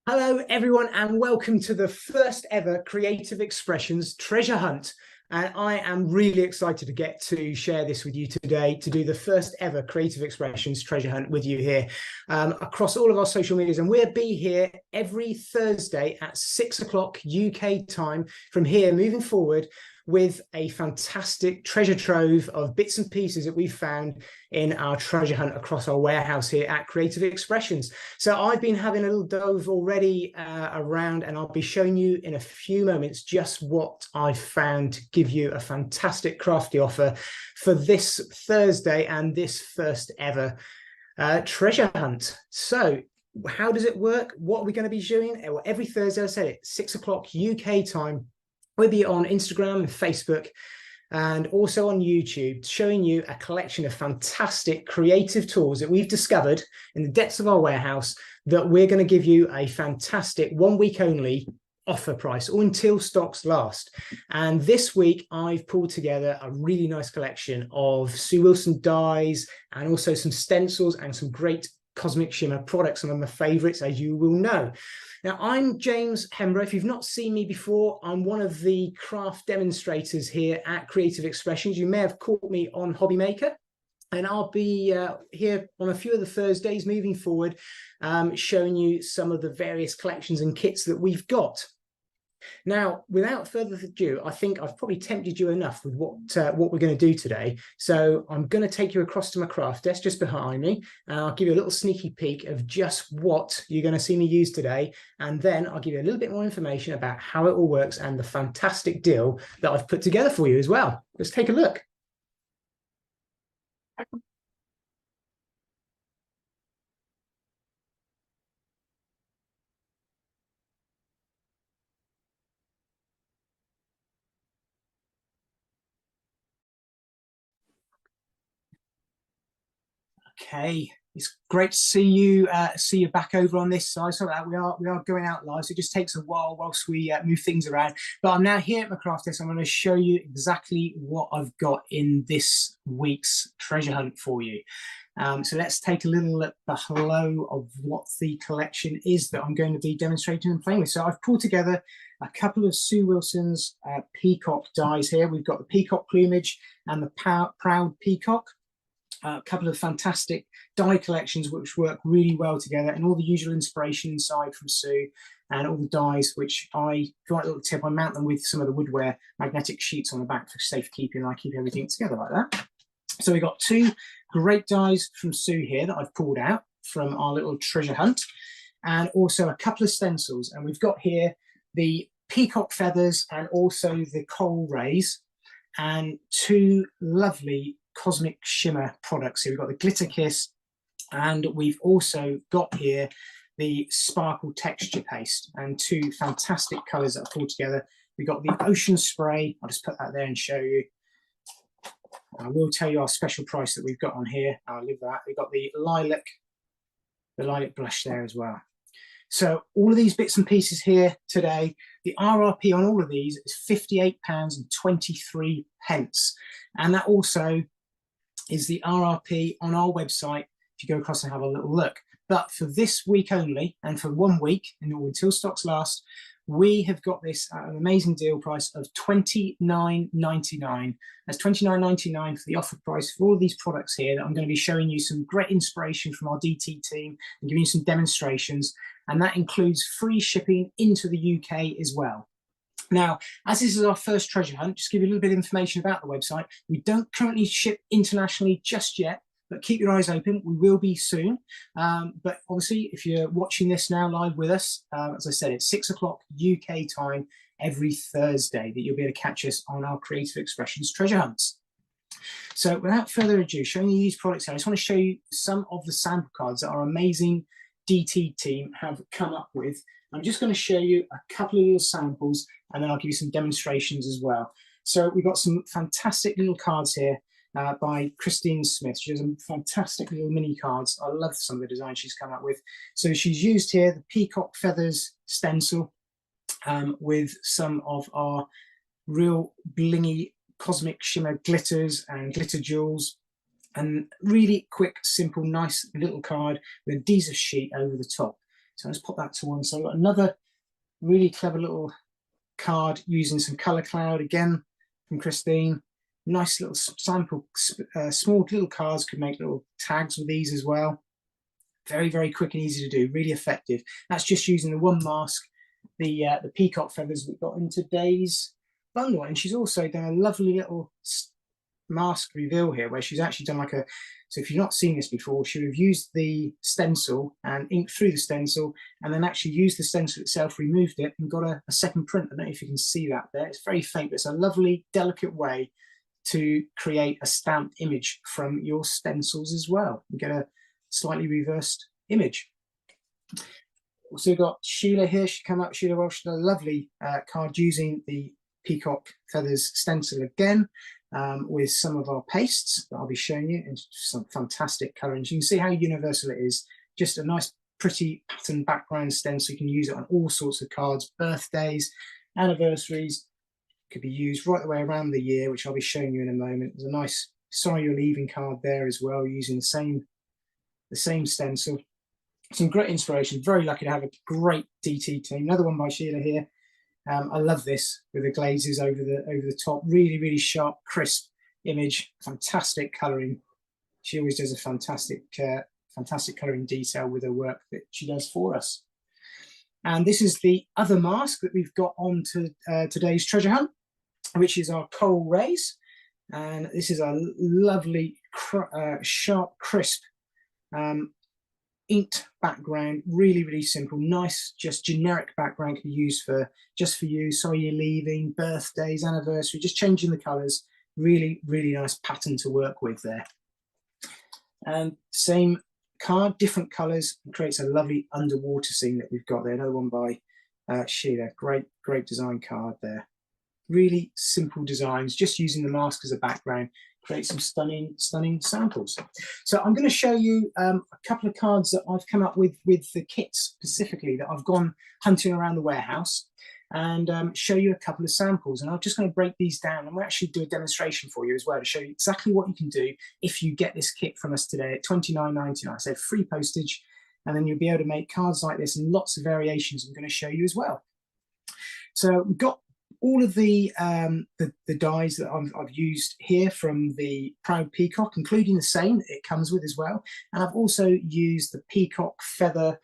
Hello, everyone, and welcome to the first ever Creative Expressions treasure hunt. And I am really excited to get to share this with you today, to do the first ever Creative Expressions treasure hunt with you here across all of our social medias. And we'll be here every Thursday at 6 o'clock UK time from here moving forward, with a fantastic treasure trove of bits and pieces that we've found in our treasure hunt across our warehouse here at Creative Expressions. So I've been having a little dove already around, and I'll be showing you in a few moments just what I've found to give you a fantastic crafty offer for this Thursday and this first ever treasure hunt. So how does it work? What are we going to be doing? Well, every Thursday, I said it, 6 o'clock UK time. We'll be on Instagram and Facebook and also on YouTube, showing you a collection of fantastic creative tools that we've discovered in the depths of our warehouse that we're going to give you a fantastic 1 week only offer price, or until stocks last. And this week I've pulled together a really nice collection of Sue Wilson dies and also some stencils and some great Cosmic Shimmer products, some of my favorites, as you will know. Now, I'm James Hembrow. If you've not seen me before, I'm one of the craft demonstrators here at Creative Expressions. You may have caught me on Hobby Maker, and I'll be here on a few of the Thursdays moving forward, showing you some of the various collections and kits that we've got. Now, without further ado, I think I've probably tempted you enough with what we're going to do today. So I'm going to take you across to my craft desk just behind me, and I'll give you a little sneaky peek of just what you're going to see me use today. And then I'll give you a little bit more information about how it all works and the fantastic deal that I've put together for you as well. Let's take a look. Okay, it's great to see you back over on this side. So that we are going out live, so it just takes a while whilst we move things around. But I'm now here at my craft desk. I'm going to show you exactly what I've got in this week's treasure hunt for you. So let's take a little look below of what the collection is that I'm going to be demonstrating and playing with. So I've pulled together a couple of Sue Wilson's peacock dies here. We've got the peacock plumage and the proud peacock. A couple of fantastic die collections which work really well together, and all the usual inspiration inside from Sue, and all the dies which I, for a little tip, I mount them with some of the woodware magnetic sheets on the back for safekeeping, and I keep everything together like that. So we've got two great dies from Sue here that I've pulled out from our little treasure hunt, and also a couple of stencils. And we've got here the peacock feathers and also the coral rays, and two lovely Cosmic Shimmer products. So we've got the Glitter Kiss, and we've also got here the Sparkle Texture Paste, and two fantastic colours that are pulled together. We've got the Ocean Spray. I'll just put that there and show you. I will tell you our special price that we've got on here. I'll leave that. We've got the lilac blush there as well. So all of these bits and pieces here today, the RRP on all of these is £58.23. And that also is the RRP on our website if you go across and have a little look. But for this week only, and for 1 week, and until stocks last, we have got this at an amazing deal price of $29.99. That's $29.99 for the offer price for all these products here that I'm going to be showing you some great inspiration from our DT team and giving you some demonstrations. And that includes free shipping into the UK as well. Now, as this is our first treasure hunt, just give you a little bit of information about the website. We don't currently ship internationally just yet, but keep your eyes open. We will be soon. But obviously, if you're watching this now live with us, as I said, it's 6 o'clock UK time every Thursday that you'll be able to catch us on our Creative Expressions treasure hunts. So without further ado, showing you these products here, I just want to show you some of the sample cards that our amazing DT team have come up with. I'm just going to show you a couple of little samples, and then I'll give you some demonstrations as well. So we've got some fantastic little cards here by Christine Smith. She does some fantastic little mini cards. I love some of the designs she's come up with. So she's used here the peacock feathers stencil with some of our real blingy Cosmic Shimmer glitters and glitter jewels, and really quick, simple, nice little card with a adhesive sheet over the top. So let's pop that to one. So I've got another really clever little card using some color cloud again from Christine. Nice little sample, small little cards. Could make little tags with these as well. Very, very quick and easy to do, really effective. That's just using the one mask, the peacock feathers we've got in today's bundle. And she's also done a lovely little mask reveal here where she's actually done like a, so if you've not seen this before, she would have used the stencil and inked through the stencil and then actually used the stencil itself, removed it and got a second print. I don't know if you can see that there. It's very faint, but it's a lovely, delicate way to create a stamped image from your stencils as well. You get a slightly reversed image. Also got Sheila here. She came up, Sheila Welsh, a lovely card using the peacock feathers stencil again with some of our pastes that I'll be showing you in some fantastic colourings. You can see how universal it is. Just a nice, pretty pattern background stencil. You can use it on all sorts of cards, birthdays, anniversaries. Could be used right the way around the year, which I'll be showing you in a moment. There's a nice "Sorry You're Leaving" card there as well, using the same stencil. Some great inspiration. Very lucky to have a great DT team. Another one by Sheila here. I love this with the glazes over the top. Really, really sharp, crisp image. Fantastic colouring. She always does a fantastic colouring detail with her work that she does for us. And this is the other mask that we've got on to today's treasure hunt, which is our Coral Rays. And this is a lovely, sharp, crisp, inked background. Really, really simple, nice, just generic background. Can be used for just for you. Sorry You're Leaving, birthdays, anniversary. Just changing the colours. Really, really nice pattern to work with there. And same card, different colours, creates a lovely underwater scene that we've got there. Another one by Sheila. Great design card there. Really simple designs, just using the mask as a background, create some stunning samples. So I'm going to show you a couple of cards that I've come up with the kits specifically that I've gone hunting around the warehouse, and show you a couple of samples. And I'm just going to break these down, and we'll actually do a demonstration for you as well to show you exactly what you can do if you get this kit from us today at $29.99. So free postage, and then you'll be able to make cards like this and lots of variations I'm going to show you as well. So we've got all of the dies that I've used here from the Proud Peacock, including the same that it comes with as well. And I've also used the peacock feather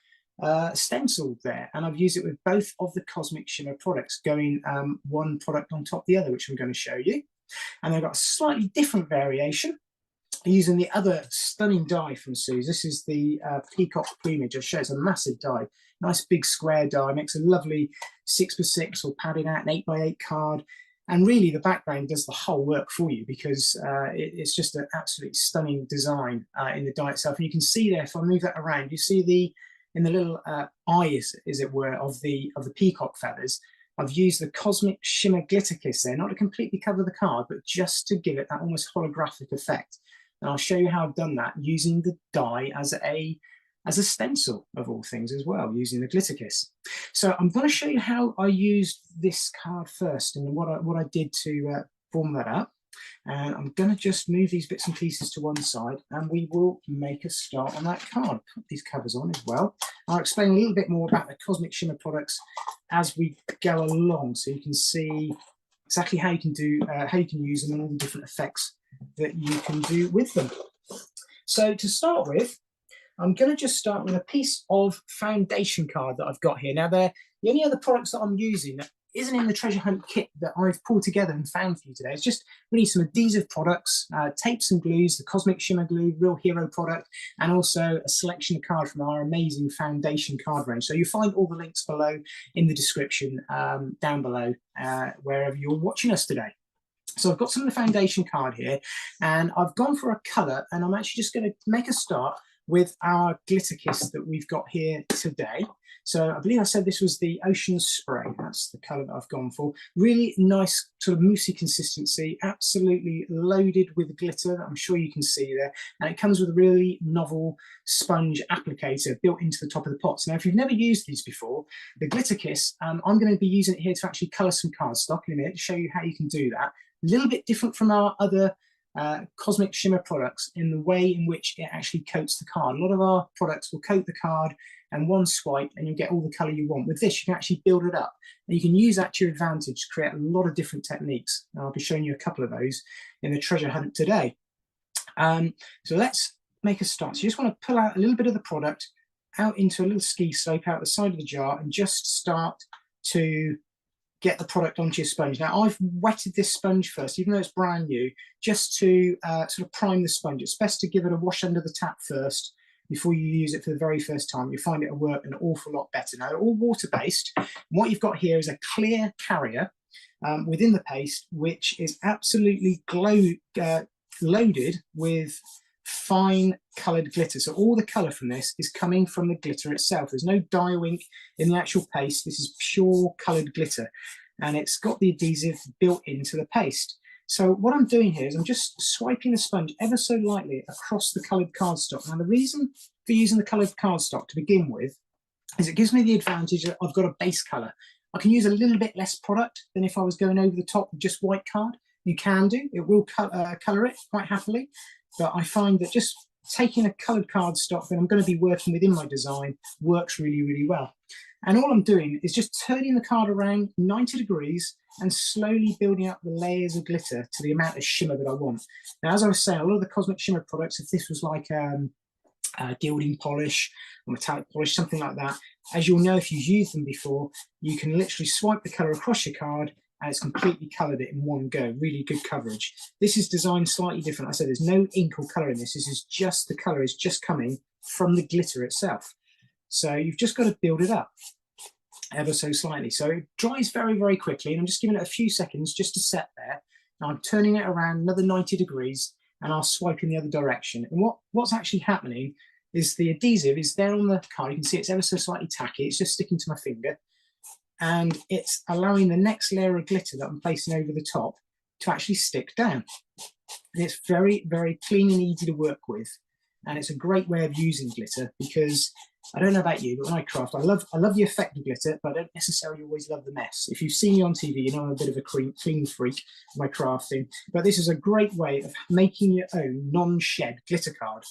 stencil there, and I've used it with both of the Cosmic Shimmer products, going one product on top of the other, which I'm going to show you. And they've got a slightly different variation using the other stunning die from Suze. This is the peacock plumage. I'll show you. It's a massive die, nice big square die, makes a lovely 6x6 or padded out an 8x8 card. And really the background does the whole work for you, because it's just an absolutely stunning design in the die itself. And you can see there, if I move that around, you see in the little eyes, as it were, of the peacock feathers, I've used the Cosmic Shimmer Glitter Kiss there, not to completely cover the card, but just to give it that almost holographic effect. And I'll show you how I've done that using the die as a stencil of all things as well, using the Glitter Kiss. So I'm going to show you how I used this card first and what I did to form that up. And I'm going to just move these bits and pieces to one side, and we will make a start on that card. Put these covers on as well. I'll explain a little bit more about the Cosmic Shimmer products as we go along, so you can see exactly how you can use them and all the different effects that you can do with them. So to start with, I'm going to just start with a piece of foundation card that I've got here. Now, the only other products that I'm using that isn't in the treasure hunt kit that I've pulled together and found for you today. It's just really some adhesive products, tapes and glues, the Cosmic Shimmer Glue, Real Hero product, and also a selection of cards from our amazing foundation card range. So you'll find all the links below in the description down below, wherever you're watching us today. So I've got some of the foundation card here, and I've gone for a colour, and I'm actually just going to make a start with our Glitter Kiss that we've got here today. So I believe I said this was the Ocean Spray. That's the colour that I've gone for. Really nice sort of moussey consistency, absolutely loaded with glitter that I'm sure you can see there. And it comes with a really novel sponge applicator built into the top of the pots. Now, if you've never used these before, the Glitter Kiss, I'm going to be using it here to actually colour some cardstock in a minute to show you how you can do that. A little bit different from our other Cosmic Shimmer products in the way in which it actually coats the card. A lot of our products will coat the card and one swipe and you get all the color you want. With this, you can actually build it up. And you can use that to your advantage to create a lot of different techniques. And I'll be showing you a couple of those in the treasure hunt today. So let's make a start. So you just want to pull out a little bit of the product out into a little ski slope out the side of the jar and just start to get the product onto your sponge. Now, I've wetted this sponge first, even though it's brand new, just to sort of prime the sponge. It's best to give it a wash under the tap first before you use it for the very first time. You'll find it'll work an awful lot better. Now, they're all water-based. What you've got here is a clear carrier within the paste, which is absolutely loaded with fine coloured glitter. So all the colour from this is coming from the glitter itself. There's no dye or ink in the actual paste. This is pure coloured glitter, and it's got the adhesive built into the paste. So what I'm doing here is I'm just swiping the sponge ever so lightly across the coloured cardstock. Now, the reason for using the coloured cardstock to begin with is it gives me the advantage that I've got a base colour. I can use a little bit less product than if I was going over the top with just white card. You can do, it will colour it quite happily, but I find that just taking a coloured cardstock that I'm going to be working within my design works really, really well. And all I'm doing is just turning the card around 90 degrees and slowly building up the layers of glitter to the amount of shimmer that I want. Now, as I was saying, a lot of the Cosmic Shimmer products, if this was like gilding polish or metallic polish, something like that, as you'll know if you've used them before, you can literally swipe the colour across your card and it's completely coloured it in one go. Really good coverage. This is designed slightly different. I said there's no ink or colour in this. This is just, the colour is just coming from the glitter itself. So you've just got to build it up ever so slightly. So it dries very, very quickly, and I'm just giving it a few seconds just to set there. Now I'm turning it around another 90 degrees and I'll swipe in the other direction. And what's actually happening is the adhesive is there on the card. You can see it's ever so slightly tacky. It's just sticking to my finger. And it's allowing the next layer of glitter that I'm placing over the top to actually stick down. And it's very, very clean and easy to work with. And it's a great way of using glitter because I don't know about you, but when I craft, I love the effect of glitter, but I don't necessarily always love the mess. If you've seen me on TV, you know I'm a bit of a clean freak of my crafting. But this is a great way of making your own non-shed glitter card.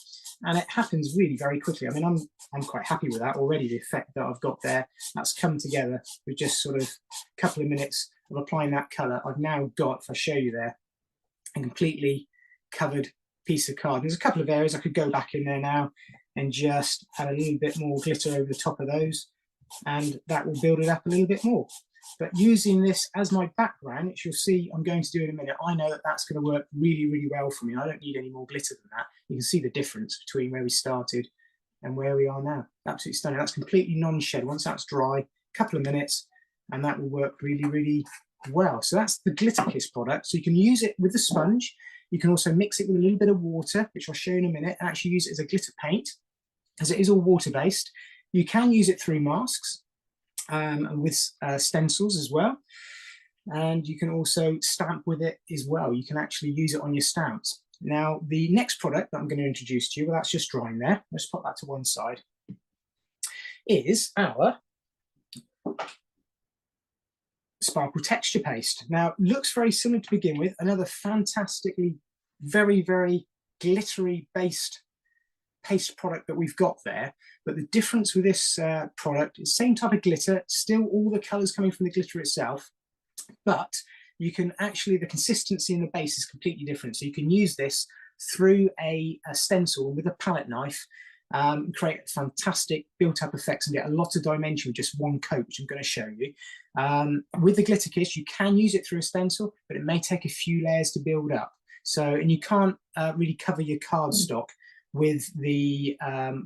And it happens really very quickly. I mean, I'm quite happy with that already, the effect that I've got there. That's come together with just sort of a couple of minutes of applying that colour. I've now got, if I show you there, a completely covered piece of card. There's a couple of areas I could go back in there now and just add a little bit more glitter over the top of those, and that will build it up a little bit more. But using this as my background, which you'll see I'm going to do in a minute, I know that that's going to work really, really well for me. I don't need any more glitter than that. You can see the difference between where we started and where we are now. Absolutely stunning. That's completely non-shed. Once that's dry, a couple of minutes, and that will work really, really well. So that's the Glitter Kiss product. So you can use it with the sponge. You can also mix it with a little bit of water, which I'll show you in a minute, and actually use it as a glitter paint, as it is all water-based. You can use it through masks and with stencils as well. And you can also stamp with it as well. You can actually use it on your stamps. Now, the next product that I'm going to introduce to you, well, that's just drying there. Let's put that to one side, is our Sparkle Texture Paste. Now, looks very similar to begin with. Another fantastically, very, very glittery based paste product that we've got there. But the difference with this product is same type of glitter, still all the colors coming from the glitter itself, but you can actually, the consistency in the base is completely different. So you can use this through a stencil with a palette knife, create fantastic built-up effects and get a lot of dimension with just one coat, which I'm going to show you. With the Glitter Kiss, you can use it through a stencil, but it may take a few layers to build up. So, and you can't really cover your cardstock with the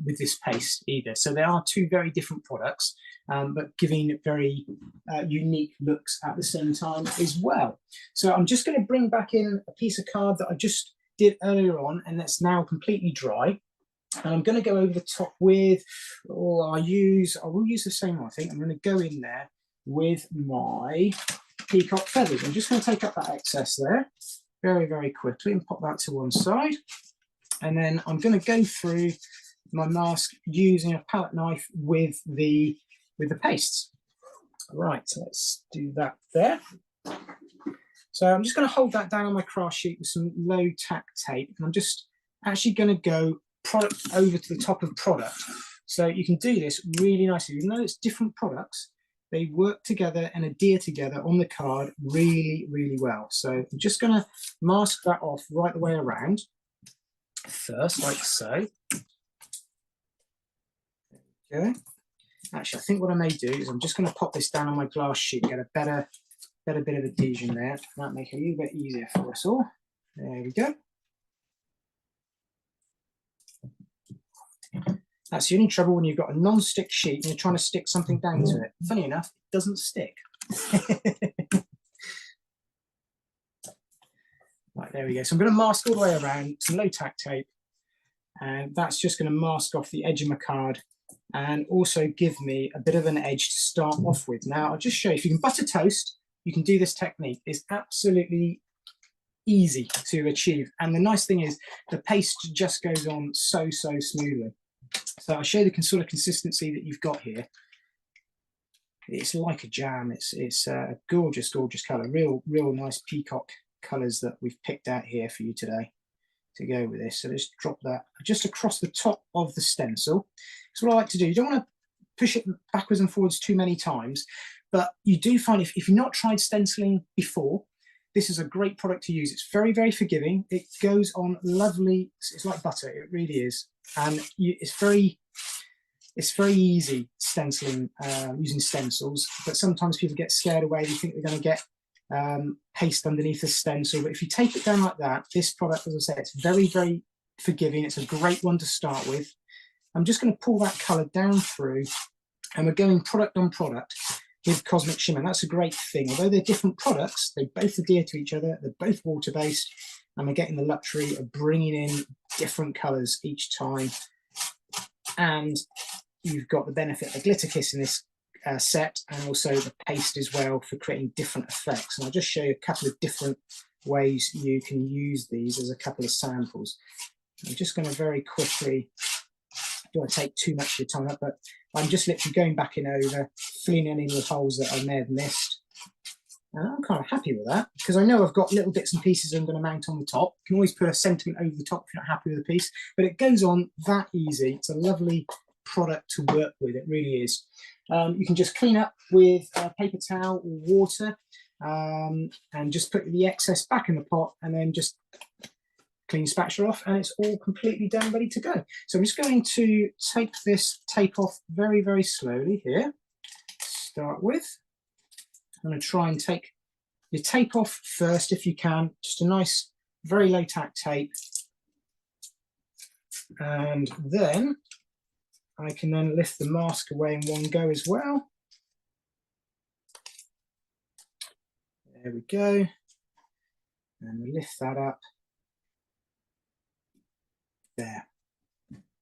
with this paste either. So there are two very different products, but giving very unique looks at the same time as well. So I'm just going to bring back in a piece of card that I just did earlier on, and that's now completely dry. And I'm going to go over the top with, I will use the same one, I think. I'm going to go in there with my peacock feathers. I'm just going to take up that excess there very, very quickly and pop that to one side. And then I'm going to go through my mask using a palette knife with the pastes. Right, so let's do that there. So I'm just going to hold that down on my craft sheet with some low tack tape. And I'm just actually going to go product over to the top of product. So you can do this really nicely. Even though it's different products, they work together and adhere together on the card really, really well. So I'm just going to mask that off right the way around first, like so. Okay. Actually, I think what I may do is I'm just going to pop this down on my glass sheet and get a better bit of adhesion there. That'll make it a little bit easier for us all. There we go. That's the only trouble when you've got a non-stick sheet and you're trying to stick something down to it. Funny enough, it doesn't stick. Right, there we go. So I'm going to mask all the way around, some low tack tape, and that's just going to mask off the edge of my card and also give me a bit of an edge to start off with. Now, I'll just show you, if you can butter toast, you can do this technique. It's absolutely easy to achieve. And the nice thing is the paste just goes on so smoothly. So I'll show you the sort of consistency that you've got here. It's like a jam. It's a gorgeous colour. Real nice peacock colours that we've picked out here for you today to go with this. So let's drop that just across the top of the stencil. So what I like to do, you don't want to push it backwards and forwards too many times, but you do find if you've not tried stenciling before, this is a great product to use. It's very forgiving. It goes on lovely. It's like butter. It really is. And it's very easy stenciling using stencils, but sometimes people get scared away. They think they're going to get paste underneath the stencil. But if you take it down like that, this product, as I say, it's very forgiving. It's a great one to start with. I'm just going to pull that colour down through, and we're going product on product with Cosmic Shimmer. And that's a great thing. Although they're different products, they both adhere to each other. They're both water-based, and we're getting the luxury of bringing in different colours each time. And you've got the benefit of the glitter kiss in this set, and also the paste as well for creating different effects. And I'll just show you a couple of different ways you can use these as a couple of samples. I'm just going to very quickly, I don't want to take too much of your time up, but I'm just literally going back in over, filling any little holes that I may have missed. And I'm kind of happy with that, because I know I've got little bits and pieces I'm going to mount on the top. You can always put a sentiment over the top if you're not happy with the piece, but it goes on that easy. It's a lovely product to work with, it really is. You can just clean up with a paper towel or water, and just put the excess back in the pot, and then just clean spatula off, and it's all completely done, ready to go. So I'm just going to take this tape off very slowly here to start with. I'm going to try and take your tape off first if you can, just a nice very low tack tape, and then I can then lift the mask away in one go as well. There we go, and we lift that up. There,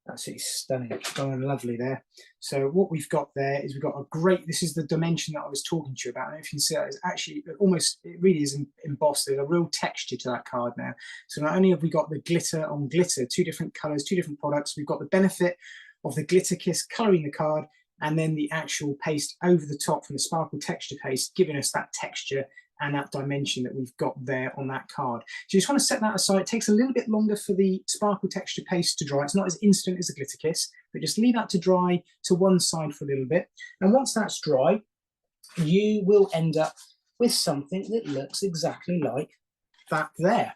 absolutely stunning, oh, and lovely there. So what we've got there is we've got a great, this is the dimension that I was talking to you about. And if you can see that, it's actually almost, it really is embossed. There's a real texture to that card now. So not only have we got the glitter on glitter, two different colors, two different products, we've got the benefit of the glitter kiss coloring the card, and then the actual paste over the top from the sparkle texture paste, giving us that texture and that dimension that we've got there on that card. So you just want to set that aside. It takes a little bit longer for the sparkle texture paste to dry. It's not as instant as a glitter kiss, but just leave that to dry to one side for a little bit. And once that's dry, you will end up with something that looks exactly like that there.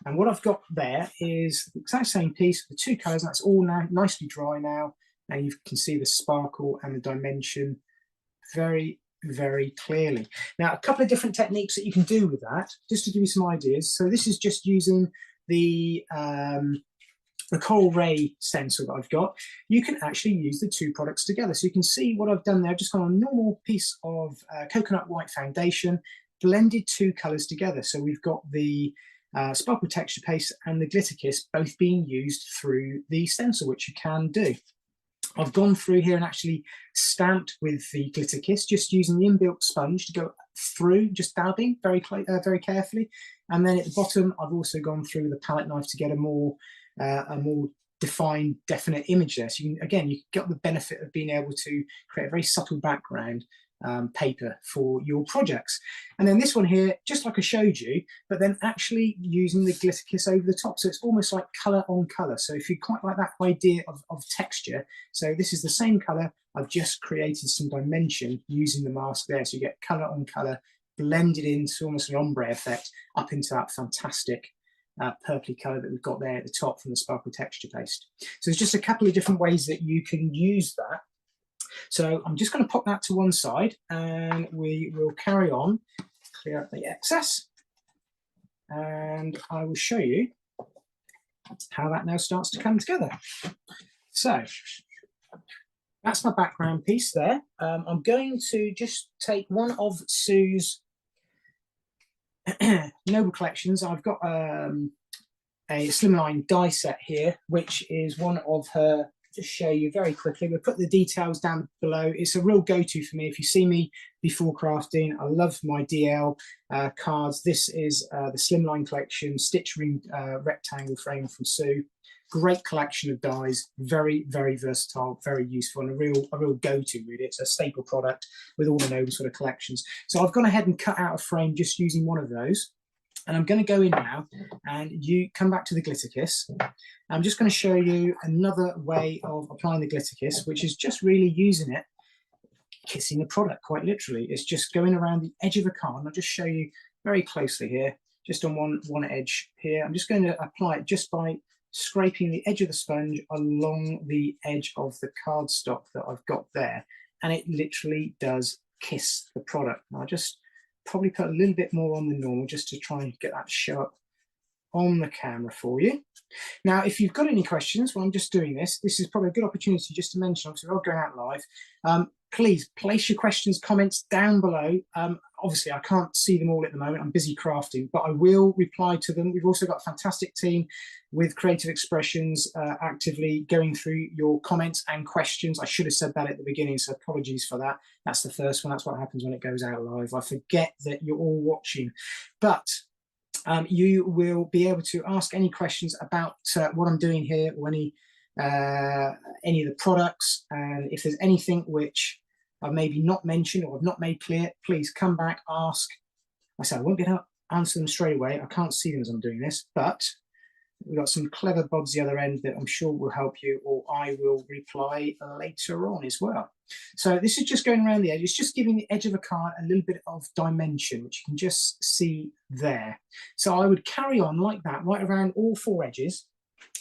And what I've got there is the exact same piece with the two colours, and that's all now nicely dry now. And you can see the sparkle and the dimension very clearly. Now, a couple of different techniques that you can do with that, just to give you some ideas. So this is just using the Coral Ray stencil that I've got. You can actually use the two products together. So you can see what I've done there. I've just got a normal piece of coconut white foundation, blended two colours together. So we've got the sparkle texture paste and the glitter kiss both being used through the stencil, which you can do. I've gone through here and actually stamped with the glitter kiss, just using the inbuilt sponge to go through, just dabbing very carefully. And then at the bottom, I've also gone through with a palette knife to get a more defined, definite image there. So you can, again, you get the benefit of being able to create a very subtle background paper for your projects. And then this one here, just like I showed you, but then actually using the glitter kiss over the top. So it's almost like colour on colour. So if you quite like that idea of texture, so this is the same colour, I've just created some dimension using the mask there. So you get colour on colour blended into almost an ombre effect up into that fantastic purpley colour that we've got there at the top from the sparkle texture paste. So there's just a couple of different ways that you can use that. So I'm just going to pop that to one side and we will carry on, clear up the excess, and I will show you how that now starts to come together. So that's my background piece there. I'm going to just take one of Sue's Noble Collections. I've got a slimline die set here, which is one of her. Just show you very quickly. We'll put the details down below. It's a real go-to for me. If you see me before crafting, I love my DL cards. This is the Slimline Collection stitch ring rectangle frame from Sue. Great collection of dies, very, very versatile, very useful, and a real go-to really. It's a staple product with all the Noble sort of collections. So I've gone ahead and cut out a frame just using one of those. And I'm going to go in now and you come back to the glitter kiss. I'm just going to show you another way of applying the glitter kiss, which is just really using it, kissing the product quite literally. It's just going around the edge of a card. And I'll just show you very closely here, just on one edge here. I'm just going to apply it just by scraping the edge of the sponge along the edge of the cardstock that I've got there. And it literally does kiss the product. Now, I just probably put a little bit more on than normal just to try and get that to show up on the camera for you. Now, if you've got any questions while I'm just doing this, this is probably a good opportunity just to mention, obviously we're all going out live, please place your questions, comments down below. Obviously, I can't see them all at the moment. I'm busy crafting, but I will reply to them. We've also got a fantastic team with Creative Expressions actively going through your comments and questions. I should have said that at the beginning, so apologies for that. That's the first one. That's what happens when it goes out live. I forget that you're all watching. But you will be able to ask any questions about what I'm doing here or any of the products. And if there's anything which I've maybe not mentioned or I've not made clear, please come back, ask. I said I won't be able to answer them straight away. I can't see them as I'm doing this, but we've got some clever bods the other end that I'm sure will help you, or I will reply later on as well. So this is just going around the edge. It's just giving the edge of a card a little bit of dimension, which you can just see there. So I would carry on like that, right around all four edges,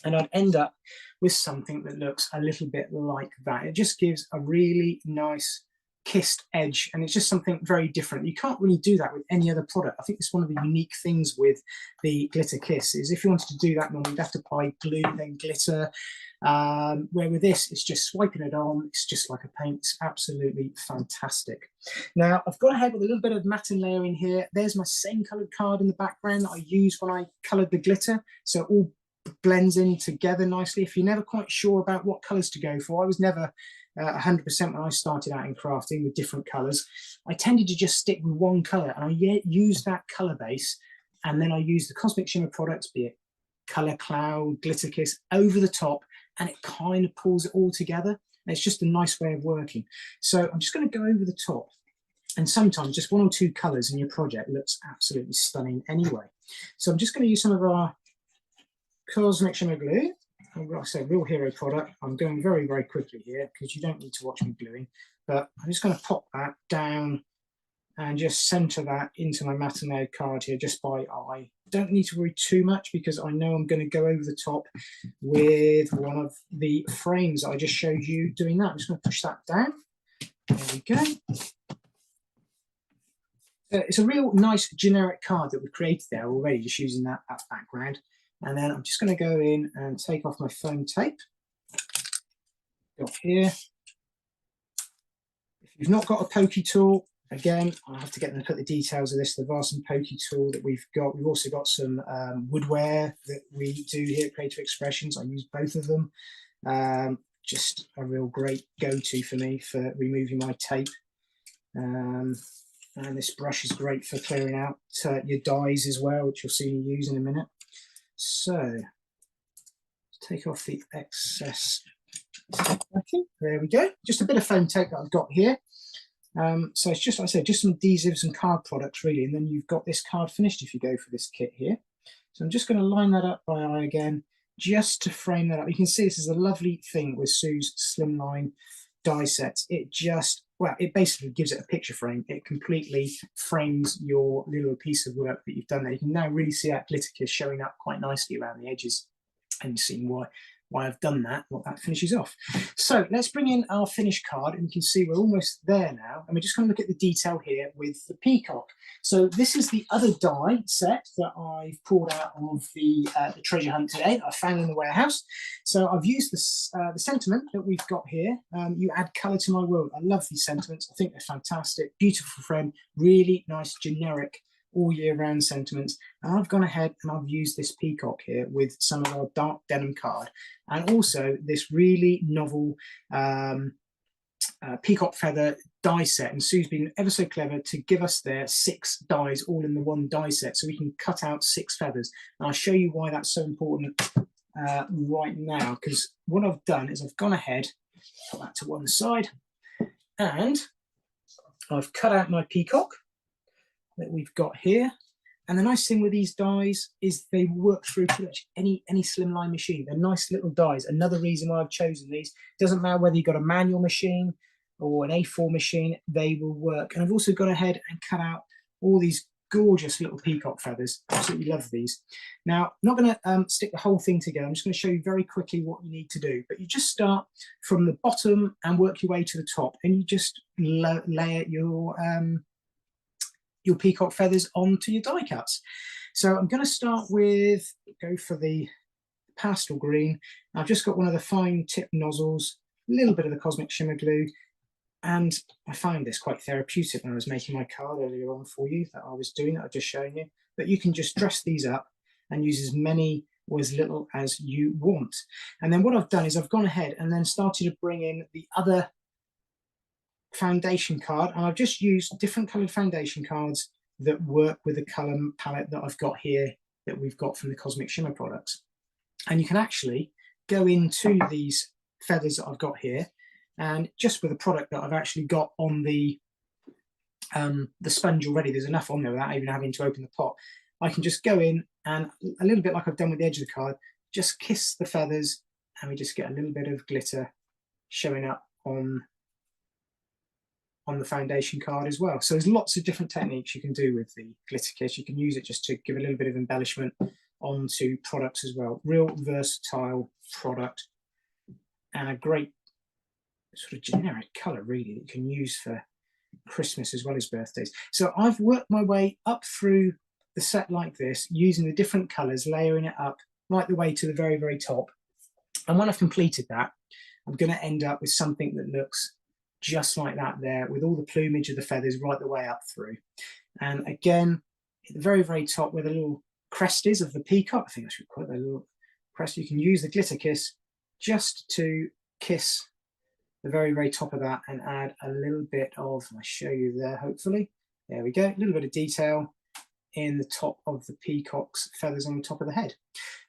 and I'd end up with something that looks a little bit like that. It just gives a really nice kissed edge, and it's just something very different. You can't really do that with any other product. I think it's one of the unique things with the glitter kiss is if you wanted to do that normally you'd have to apply glue then glitter, where with this it's just swiping it on. It's just like a paint. It's absolutely fantastic. Now I've gone ahead with a little bit of matte layer in here. There's my same coloured card in the background that I used when I coloured the glitter, so it all blends in together nicely. If you're never quite sure about what colours to go for, I was never 100% when I started out in crafting with different colours. I tended to just stick with one colour, and I use that colour base, and then I use the Cosmic Shimmer products, be it Colour Cloud, Glitter Kiss, over the top, and it kind of pulls it all together. And it's just a nice way of working. So I'm just going to go over the top, and sometimes just one or two colours in your project looks absolutely stunning anyway. So I'm just going to use some of our Cosmic Shimmer glue. Like I said, real hero product. I'm going very, very quickly here because you don't need to watch me gluing, but I'm just going to pop that down and just center that into my matinee card here just by eye. Don't need to worry too much because I know I'm going to go over the top with one of the frames that I just showed you doing that. I'm just going to push that down. There we go. It's a real nice generic card that we've created there already, just using that background. And then I'm just going to go in and take off my foam tape. Got here. If you've not got a pokey tool, again, I'll have to get them to put the details of this, the Varson pokey tool that we've got. We've also got some woodware that we do here at Creative Expressions. I use both of them. Just a real great go-to for me for removing my tape. And this brush is great for clearing out your dies as well, which you'll see me use in a minute. So take off the excess. There we go. Just a bit of foam tape that I've got here. So it's just, like I said, just some adhesives and card products really, and then you've got this card finished if you go for this kit here. So I'm just going to line that up by eye again, just to frame that up. You can see this is a lovely thing with Sue's slimline die sets. It just, well, it basically gives it a picture frame. It completely frames your little piece of work that you've done there. You can now really see that glitter kiss showing up quite nicely around the edges, and you've seen why I've done that, what that finishes off. So let's bring in our finished card, and you can see we're almost there now. And we're just going to look at the detail here with the peacock. So this is the other die set that I've pulled out of the treasure hunt today that I found in the warehouse. So I've used this, the sentiment that we've got here. You add colour to my world. I love these sentiments. I think they're fantastic. Beautiful friend. Really nice generic all year round sentiments. And I've gone ahead and I've used this peacock here with some of our dark denim card, and also this really novel peacock feather die set. And Sue's been ever so clever to give us there 6 dies all in the one die set, so we can cut out 6 feathers. And I'll show you why that's so important right now, because what I've done is I've gone ahead, put that to one side, and I've cut out my peacock that we've got here. And the nice thing with these dies is they work through pretty much any slimline machine. They're nice little dies. Another reason why I've chosen these, doesn't matter whether you've got a manual machine or an A4 machine, they will work. And I've also gone ahead and cut out all these gorgeous little peacock feathers. Absolutely love these. Now, I'm not going to stick the whole thing together. I'm just going to show you very quickly what you need to do. But you just start from the bottom and work your way to the top, and you just layer your peacock feathers onto your die cuts. So I'm going to start with, go for the pastel green. I've just got one of the fine tip nozzles, a little bit of the Cosmic Shimmer glue, and I found this quite therapeutic when I was making my card earlier on for you that I was doing, that I've just shown you. But you can just dress these up and use as many or as little as you want. And then what I've done is I've gone ahead and then started to bring in the other foundation card, and I've just used different coloured foundation cards that work with the colour palette that I've got here, that we've got from the Cosmic Shimmer products. And you can actually go into these feathers that I've got here, and just with the product that I've actually got on the sponge already, there's enough on there without even having to open the pot. I can just go in and, a little bit like I've done with the edge of the card, just kiss the feathers, and we just get a little bit of glitter showing up on the foundation card as well. So there's lots of different techniques you can do with the glitter kiss. You can use it just to give a little bit of embellishment onto products as well. Real versatile product, and a great sort of generic colour really that you can use for Christmas as well as birthdays. So I've worked my way up through the set like this, using the different colours, layering it up right the way to the very, very top. And when I've completed that, I'm going to end up with something that looks just like that there, with all the plumage of the feathers right the way up through. And again, at the very, very top where the little crest is of the peacock, I think I should call it a little crest, you can use the glitter kiss just to kiss the very, very top of that and add a little bit of, I'll show you there hopefully, there we go, a little bit of detail in the top of the peacock's feathers on the top of the head.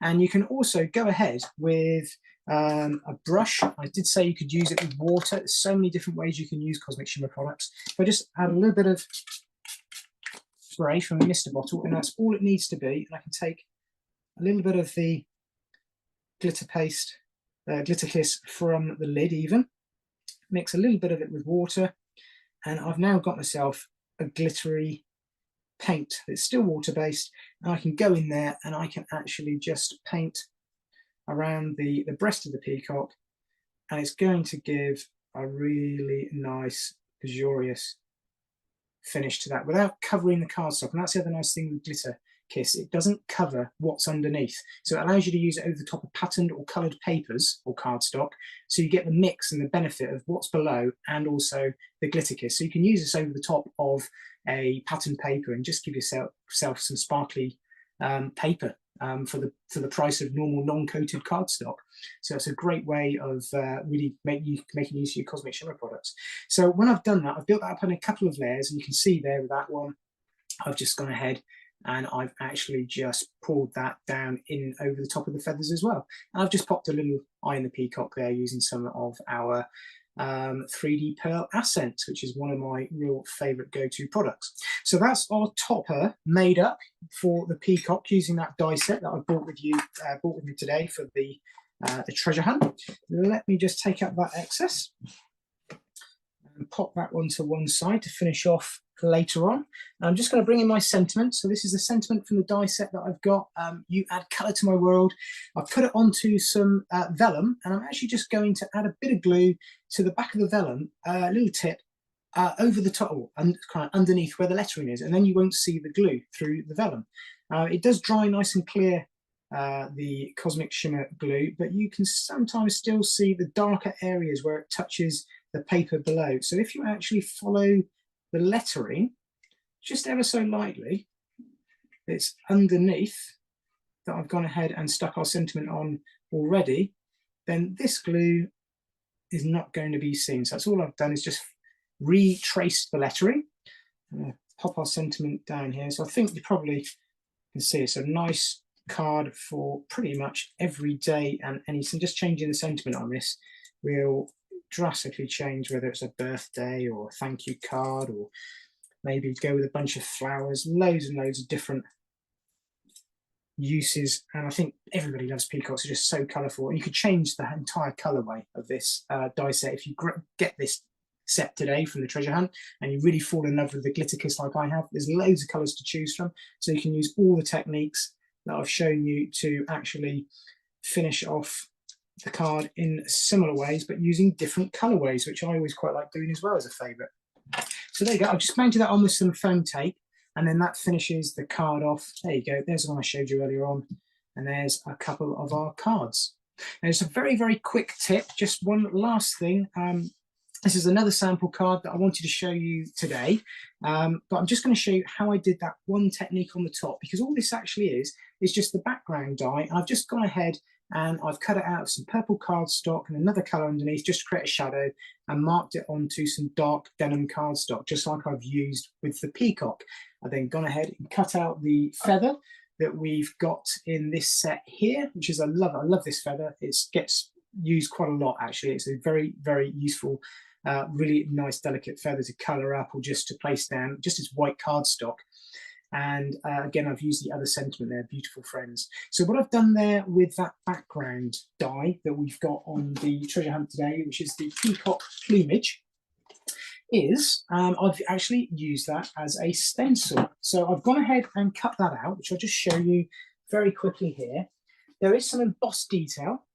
And you can also go ahead with a brush. I did say you could use it with water. There's so many different ways you can use Cosmic Shimmer products. If I just add a little bit of spray from a mister bottle, and that's all it needs to be, and I can take a little bit of the glitter paste, glitter kiss from the lid even, mix a little bit of it with water, and I've now got myself a glittery paint that's still water-based, and I can go in there and I can actually just paint around the breast of the peacock, and it's going to give a really nice, luxurious finish to that without covering the cardstock. And that's the other nice thing with glitter kiss, it doesn't cover what's underneath, so it allows you to use it over the top of patterned or coloured papers or cardstock, so you get the mix and the benefit of what's below and also the glitter kiss. So you can use this over the top of a patterned paper and just give yourself some sparkly paper for the price of normal non-coated cardstock. So it's a great way of really making use of your Cosmic Shimmer products. So when I've done that, I've built that up in a couple of layers, and you can see there with that one, I've just gone ahead and I've actually just pulled that down in over the top of the feathers as well. And I've just popped a little eye in the peacock there using some of our 3D Pearl Accents, which is one of my real favorite go-to products. So that's our topper made up for the peacock using that die set that I bought with me today for the treasure hunt. Let me just take out that excess and pop that one to one side to finish off later on. And I'm just going to bring in my sentiment. So this is the sentiment from the die set that I've got. You add colour to my world. I've put it onto some vellum, and I'm actually just going to add a bit of glue to the back of the vellum, a little tip over the top, and kind of underneath where the lettering is, and then you won't see the glue through the vellum. It does dry nice and clear, the Cosmic Shimmer glue, but you can sometimes still see the darker areas where it touches the paper below. So if you actually follow the lettering just ever so lightly, it's underneath that I've gone ahead and stuck our sentiment on already, then this glue is not going to be seen. So that's all I've done, is just retrace the lettering. I'm going to pop our sentiment down here. So I think you probably can see it's a nice card for pretty much every day and anything. Just changing the sentiment on this will drastically change whether it's a birthday or a thank you card, or maybe go with a bunch of flowers. Loads and loads of different uses, and I think everybody loves peacocks. They're just so colourful, and you could change the entire colourway of this die set if you get this set today from the treasure hunt and you really fall in love with the glitter kiss like I have. There's loads of colours to choose from, so you can use all the techniques that I've shown you to actually finish off the card in similar ways, but using different colorways, which I always quite like doing as well as a favorite. So there you go. I've just mounted that on with some foam tape, and then that finishes the card off. There you go. There's the one I showed you earlier on, and there's a couple of our cards. Now, it's a very, very quick tip. Just one last thing. This is another sample card that I wanted to show you today, but I'm just going to show you how I did that one technique on the top, because all this actually is just the background die. I've just gone ahead and I've cut it out of some purple cardstock and another colour underneath just to create a shadow, and marked it onto some dark denim cardstock, just like I've used with the peacock. I've then gone ahead and cut out the feather that we've got in this set here, which is I love this feather. It gets used quite a lot, actually. It's a very, very useful, really nice, delicate feather to colour up or just to place down, just as white cardstock. And again, I've used the other sentiment there, beautiful friends. So what I've done there with that background die that we've got on the treasure hunt today, which is the peacock plumage, is I've actually used that as a stencil. So I've gone ahead and cut that out, which I'll just show you very quickly here. There is some embossed detail.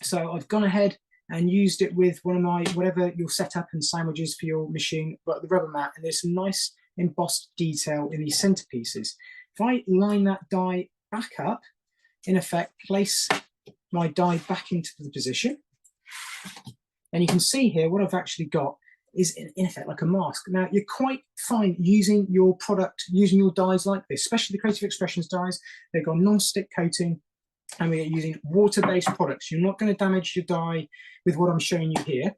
So I've gone ahead and used it with one of my, whatever your setup and sandwiches for your machine, but the rubber mat, and there's some nice embossed detail in these centerpieces. If I line that die back up, in effect, place my die back into the position, and you can see here what I've actually got is in effect like a mask. Now, you're quite fine using your product, using your dies like this, especially the Creative Expressions dies. They've got non-stick coating, and we're using water-based products. You're not going to damage your die with what I'm showing you here,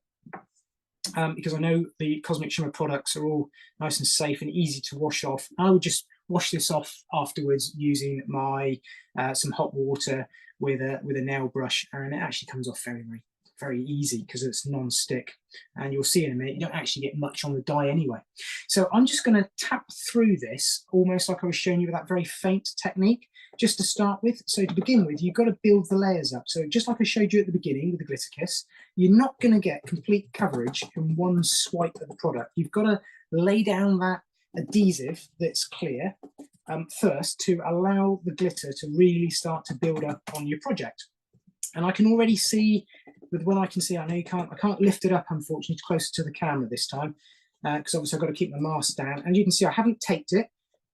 because I know the Cosmic Shimmer products are all nice and safe and easy to wash off. I would just wash this off afterwards using my some hot water with a nail brush, and it actually comes off very, very, very easy because it's non-stick. And you'll see in a minute, you don't actually get much on the die anyway. So I'm just going to tap through this almost like I was showing you with that very faint technique, just to start with. So to begin with, you've got to build the layers up. So just like I showed you at the beginning with the Glitter Kiss, you're not going to get complete coverage in one swipe of the product. You've got to lay down that adhesive that's clear first to allow the glitter to really start to build up on your project. And I can already see, with what I can see, I know I can't lift it up, unfortunately, closer to the camera this time, because obviously I've got to keep my mask down. And you can see I haven't taped it.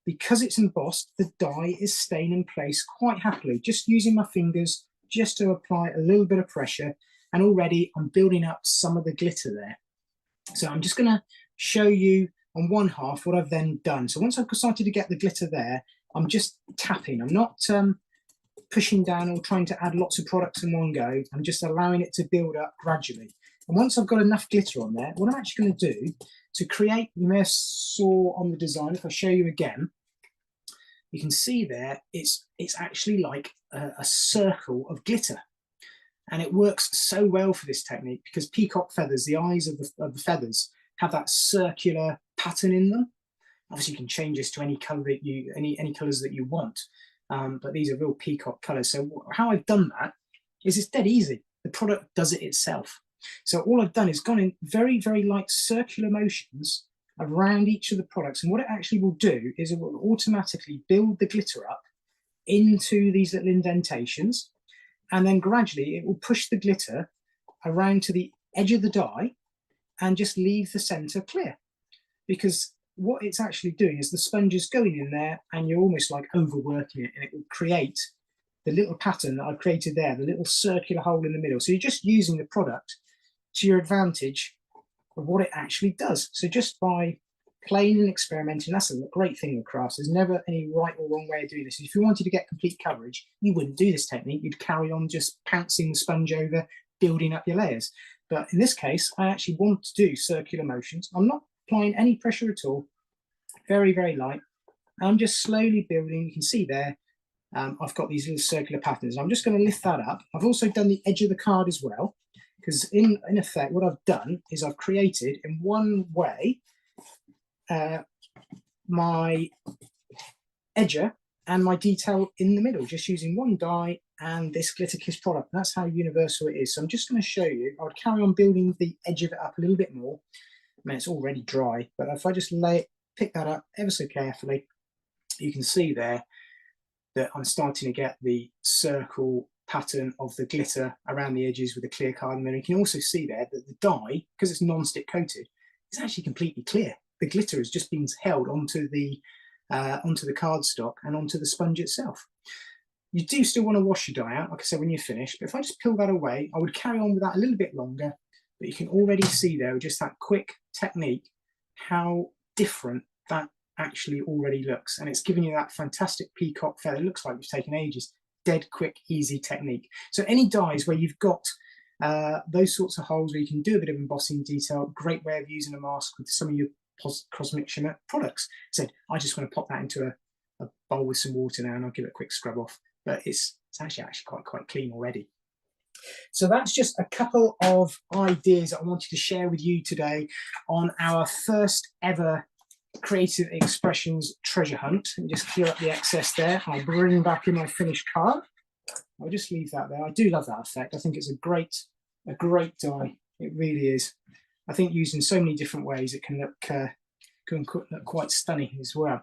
Because it's embossed, the die is staying in place quite happily, just using my fingers just to apply a little bit of pressure. And already I'm building up some of the glitter there. So I'm just going to show you on one half what I've then done. So once I've started to get the glitter there, I'm just tapping. I'm not pushing down or trying to add lots of products in one go. I'm just allowing it to build up gradually. And once I've got enough glitter on there, what I'm actually going to do to create, you may have saw on the design, if I show you again, you can see there, it's actually like a circle of glitter. And it works so well for this technique because peacock feathers, the eyes of the feathers, have that circular pattern in them. Obviously, you can change this to any color that any colors that you want, but these are real peacock colors. So how I've done that is it's dead easy. The product does it itself. So all I've done is gone in very, very light circular motions around each of the products. And what it actually will do is it will automatically build the glitter up into these little indentations. And then gradually it will push the glitter around to the edge of the die and just leave the center clear. Because what it's actually doing is the sponge is going in there and you're almost like overworking it, and it will create the little pattern that I've created there, the little circular hole in the middle. So you're just using the product to your advantage of what it actually does. So just by playing and experimenting, that's a great thing with crafts. There's never any right or wrong way of doing this. If you wanted to get complete coverage, you wouldn't do this technique. You'd carry on just pouncing the sponge over, building up your layers. But in this case, I actually want to do circular motions. I'm not applying any pressure at all. Very, very light. I'm just slowly building. You can see there, I've got these little circular patterns. I'm just going to lift that up. I've also done the edge of the card as well, because in effect, what I've done is I've created in one way my edger and my detail in the middle, just using one die and this Glitter Kiss product. That's how universal it is. So I'm just going to show you. I would carry on building the edge of it up a little bit more. I mean, it's already dry, but if I just pick that up ever so carefully, you can see there that I'm starting to get the circle pattern of the glitter around the edges with the clear card. And then you can also see there that the die, because it's non-stick coated, is actually completely clear. The glitter has just been held onto the cardstock and onto the sponge itself. You do still want to wash your die out, like I said, when you're finished. But if I just peel that away, I would carry on with that a little bit longer. But you can already see there, with just that quick technique, how different that actually already looks. And it's giving you that fantastic peacock feather. It looks like it's taken ages. Dead quick, easy technique. So any dies where you've got those sorts of holes where you can do a bit of embossing detail, great way of using a mask with some of your Cosmic Shimmer products. I just want to pop that into a bowl with some water now, and I'll give it a quick scrub off. But it's actually quite clean already. So that's just a couple of ideas that I wanted to share with you today on our first ever Creative Expressions treasure hunt. Let me just clear up the excess there. I'll bring back in my finished card. I'll just leave that there. I do love that effect. I think it's a great die. It really is. I think used in so many different ways, it can look quite stunning as well.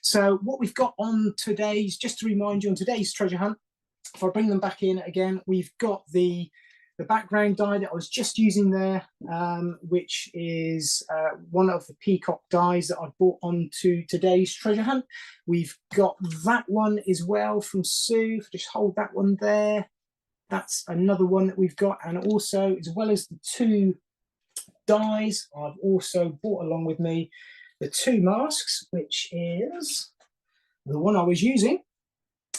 So what we've got on today's, just to remind you, on today's treasure hunt, if I bring them back in again, we've got the background die that I was just using there, which is one of the peacock dies that I've brought onto today's treasure hunt. We've got that one as well from Sue. Just hold that one there. That's another one that we've got. And also, as well as the two dies, I've also brought along with me the two masks, which is the one I was using,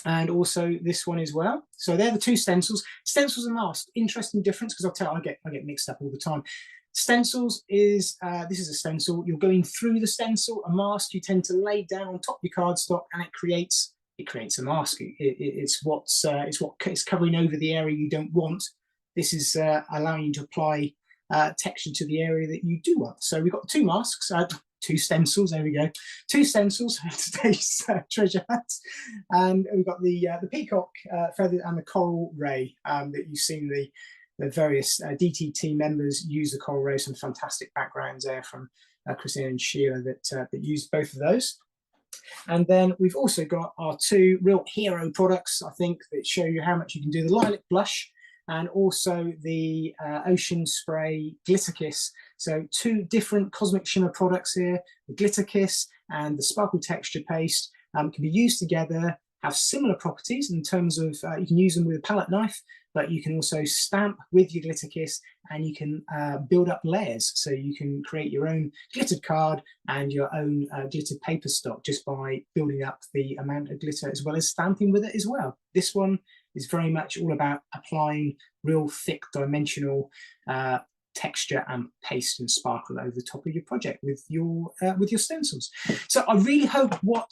and also this one as well. So they're the two stencils. Stencils and masks, interesting difference, because I'll tell you, I get mixed up all the time. Stencils is, this is a stencil, you're going through the stencil. A mask you tend to lay down on top of your cardstock, and it creates a mask. It's covering over the area you don't want. This is allowing you to apply texture to the area that you do want. So we've got two masks, two stencils, there we go. Two stencils for today's treasure hunt. And we've got the peacock feather and the coral ray that you've seen the various DT members use the coral ray. Some fantastic backgrounds there from Christina and Sheila that used both of those. And then we've also got our two real hero products, I think, that show you how much you can do. The lilac blush and also the Ocean Spray Glitter Kiss. So two different Cosmic Shimmer products here, the Glitter Kiss and the Sparkle Texture Paste, can be used together, have similar properties in terms of you can use them with a palette knife, but you can also stamp with your Glitter Kiss, and you can build up layers. So you can create your own glittered card and your own glittered paper stock just by building up the amount of glitter, as well as stamping with it as well. This one is very much all about applying real thick dimensional texture and paste and sparkle over the top of your project with your stencils. So I really hope what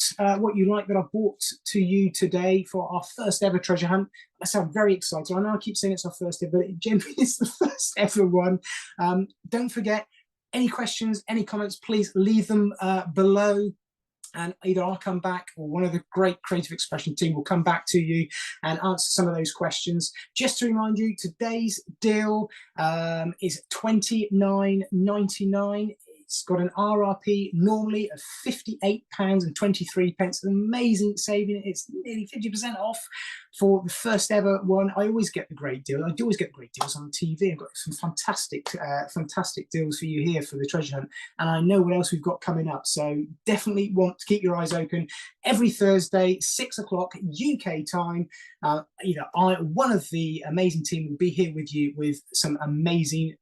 you like that I brought to you today for our first ever treasure hunt. I sound very excited. I know I keep saying it's our first ever, but it generally is the first ever one. Don't forget, any questions, any comments, please leave them below. And either I'll come back or one of the great creative expression team will come back to you and answer some of those questions. Just to remind you, today's deal is £29.99. It's got an RRP normally of £58.23, an amazing saving. It's nearly 50% off for the first ever one. I always get the great deal. I do always get great deals on TV. I've got some fantastic deals for you here for the treasure hunt, and I know what else we've got coming up. So definitely want to keep your eyes open. Every Thursday, 6 o'clock UK time. One of the amazing team will be here with you with some amazing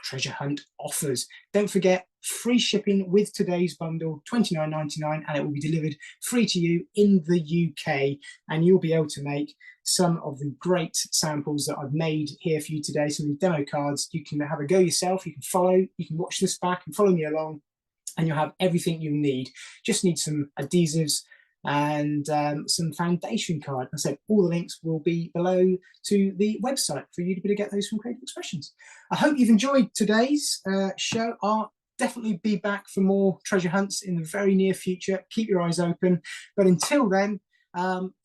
treasure hunt offers. Don't forget, free shipping with today's bundle, £29.99, and it will be delivered free to you in the UK, and you'll be able to make some of the great samples that I've made here for you today. Some of the demo cards, you can have a go yourself, you can follow, you can watch this back and follow me along, and you'll have everything you need. Just need some adhesives and some foundation card. I said all the links will be below to the website for you to be able to get those from Creative Expressions. I hope you've enjoyed today's show. I'll definitely be back for more treasure hunts in the very near future. Keep your eyes open. But until then,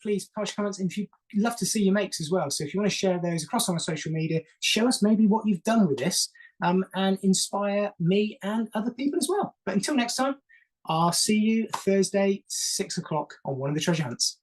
please post comments, and if you'd love to see your makes as well. So if you want to share those across on our social media, show us maybe what you've done with this and inspire me and other people as well. But until next time, I'll see you Thursday, 6 o'clock on one of the treasure hunts.